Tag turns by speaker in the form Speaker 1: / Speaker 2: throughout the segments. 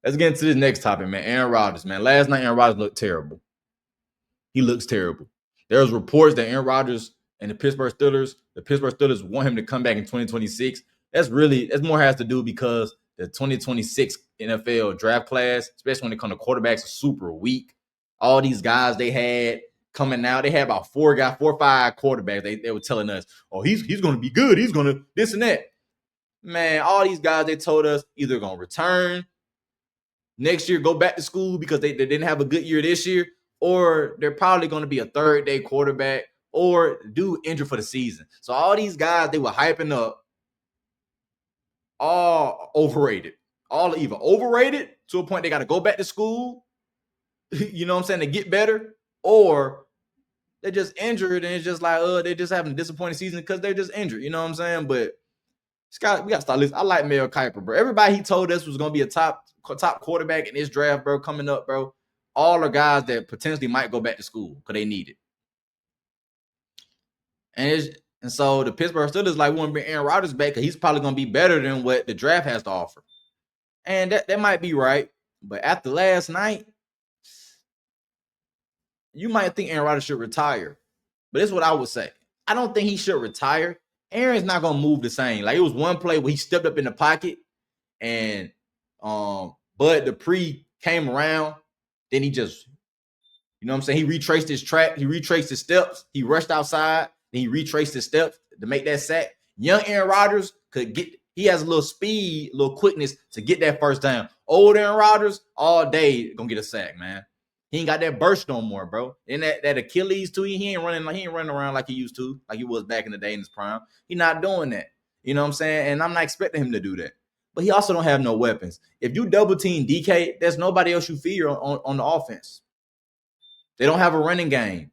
Speaker 1: let's get into this next topic, man. Aaron Rodgers, man. Last night, Aaron Rodgers looked terrible. He looks terrible. There was reports that Aaron Rodgers and the Pittsburgh Steelers want him to come back in 2026. That's more has to do because the 2026 NFL draft class, especially when it comes to quarterbacks, are super weak. All these guys they had coming out, they had about 4 or 5 quarterbacks. They were telling us, oh, he's going to be good. He's going to this and that. Man, all these guys, they told us either going to return next year, go back to school because they didn't have a good year this year, or they're probably going to be a third-day quarterback or do injured for the season. So all these guys they were hyping up, all overrated. All either overrated to a point they got to go back to school, you know what I'm saying, to get better, or they're just injured and it's just like, they're just having a disappointing season because they're just injured. You know what I'm saying? But Scott, we got to start listening. I like Mel Kiper, bro. Everybody he told us was going to be a top quarterback in this draft, bro, coming up, bro. All the guys that potentially might go back to school because they need it. And so the Pittsburgh Steelers like want to bring Aaron Rodgers back because he's probably going to be better than what the draft has to offer. And that might be right. But after last night, you might think Aaron Rodgers should retire. But this is what I would say. I don't think he should retire. Aaron's not going to move the same. Like, it was one play where he stepped up in the pocket and Bud Dupree came around. Then he just, you know what I'm saying? He retraced his track. He retraced his steps. He rushed outside. Then he retraced his steps to make that sack. Young Aaron Rodgers he has a little speed, a little quickness to get that first down. Old Aaron Rodgers, all day, going to get a sack, man. He ain't got that burst no more, bro. And that Achilles too, he ain't running around like he used to, like he was back in the day in his prime. He's not doing that. You know what I'm saying? And I'm not expecting him to do that. But he also don't have no weapons. If you double team DK, there's nobody else you fear on the offense. They don't have a running game.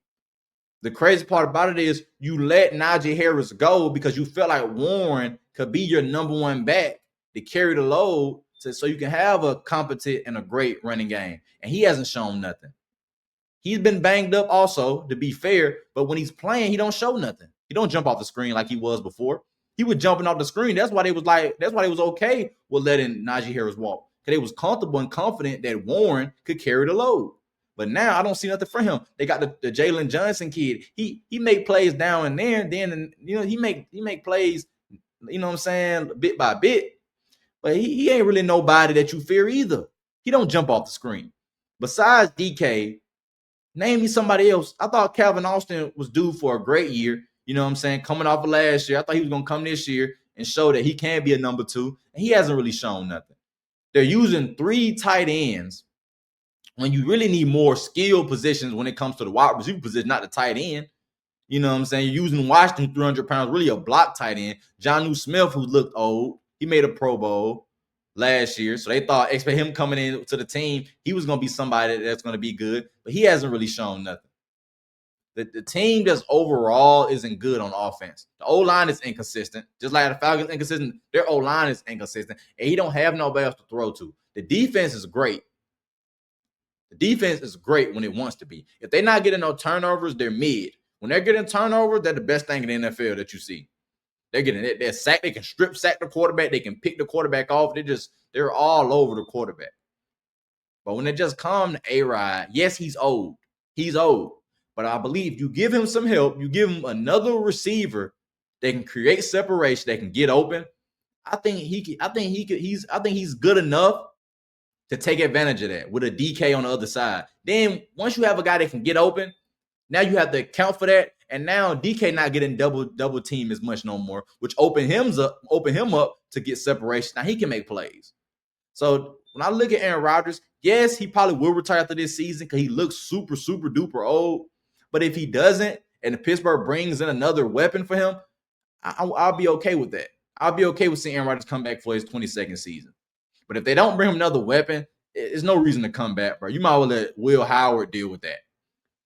Speaker 1: The crazy part about it is you let Najee Harris go because you felt like Warren could be your number one back to carry the load so you can have a competent and a great running game. And he hasn't shown nothing. He's been banged up also, to be fair, but when he's playing, he don't show nothing. He don't jump off the screen like he was before. He was jumping off the screen. That's why they was okay with letting Najee Harris walk. Because they was comfortable and confident that Warren could carry the load. But now I don't see nothing for him. They got the Jalen Johnson kid. He make plays down and there, then he make plays, you know what I'm saying, bit by bit. But he ain't really nobody that you fear either. He don't jump off the screen. Besides DK, name me somebody else. I thought Calvin Austin was due for a great year. You know what I'm saying? Coming off of last year. I thought he was going to come this year and show that he can be a number 2. And he hasn't really shown nothing. They're using 3 tight ends when you really need more skill positions when it comes to the wide receiver position, not the tight end. You know what I'm saying? You're using Washington 300 pounds, really a block tight end. Jonnu Smith, who looked old. He made a Pro Bowl last year. So they expect him coming in to the team, he was going to be somebody that's going to be good. But he hasn't really shown nothing. The team just overall isn't good on offense. The O-line is inconsistent. Just like the Falcons inconsistent, their O-line is inconsistent. And he don't have nobody else to throw to. The defense is great. The defense is great when it wants to be. If they're not getting no turnovers, they're mid. When they're getting turnovers, they're the best thing in the NFL that you see. They're getting it. They're sacked. They can strip sack the quarterback. They can pick the quarterback off. They're all over the quarterback. But when it just comes to A-Rod, yes, he's old. He's old. But I believe you give him some help, you give him another receiver that can create separation, that can get open. I think he's good enough to take advantage of that with a DK on the other side. Then once you have a guy that can get open, now you have to account for that. And now DK not getting double team as much no more, which open him up to get separation. Now he can make plays. So when I look at Aaron Rodgers, yes, he probably will retire after this season because he looks super, super duper old. But if he doesn't, and if Pittsburgh brings in another weapon for him, I'll be okay with that. I'll be okay with seeing Aaron Rodgers come back for his 22nd season. But if they don't bring him another weapon, there's no reason to come back, bro. You might well let Will Howard deal with that.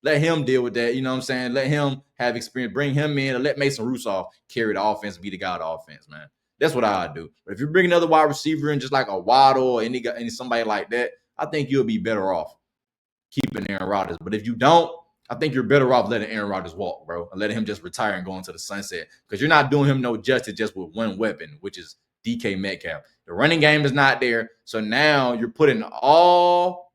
Speaker 1: Let him deal with that. You know what I'm saying? Let him have experience. Bring him in and let Mason Rudolph carry the offense and be the guy of the offense, man. That's what I would do. But if you bring another wide receiver in, just like a Waddle or any somebody like that, I think you'll be better off keeping Aaron Rodgers. But if you don't, I think you're better off letting Aaron Rodgers walk, bro, and letting him just retire and go into the sunset because you're not doing him no justice just with one weapon, which is DK Metcalf. The running game is not there. So now you're putting all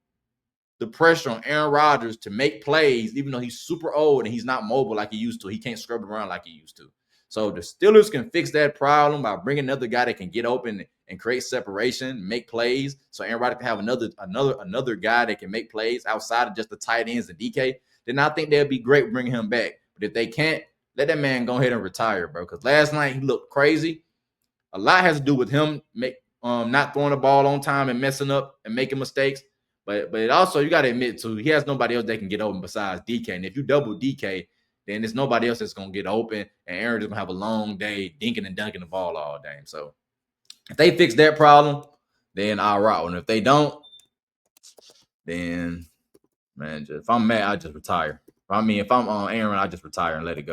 Speaker 1: the pressure on Aaron Rodgers to make plays, even though he's super old and he's not mobile like he used to. He can't scrub around like he used to. So the Steelers can fix that problem by bringing another guy that can get open and create separation, make plays. So Aaron Rodgers can have another guy that can make plays outside of just the tight ends and DK. Then I think they'll be great bringing him back. But if they can't, let that man go ahead and retire, bro. Because last night he looked crazy. A lot has to do with him not throwing the ball on time and messing up and making mistakes. But it also, you got to admit, too, he has nobody else that can get open besides DK. And if you double DK, then there's nobody else that's going to get open. And Aaron is going to have a long day dinking and dunking the ball all day. So if they fix that problem, then I'll rock. And if they don't, then, man, if I'm mad, I just retire. If I'm on Aaron, I just retire and let it go.